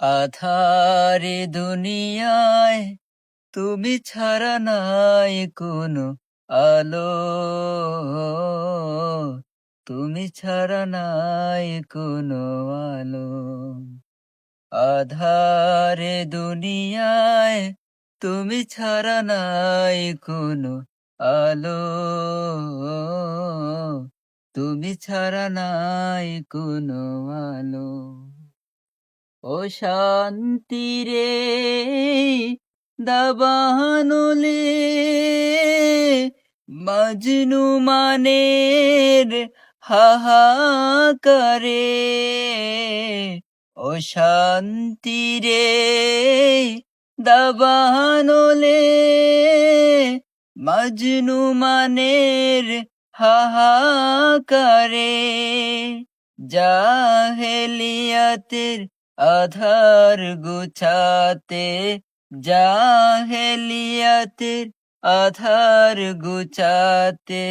আঁধারে দুনিয়ায় তুমি ছাড়া নাই কোনো আলো, তুমি ছাড়া নাই কোনো আলো। আঁধারে দুনিয়ায় তুমি ছাড়া নাই কোনো আলো, তুমি ছাড়া নাই কোনো আলো। ও শান্তি রে দাবানলে মজনু মানের হাহাকারে, ও শান্তি রে দাবানলে মজনু মানের হাহাকারে, জাহেলিয়াতের আধার গুছাতে, জাহেলিয়াতের আধার গুছাতে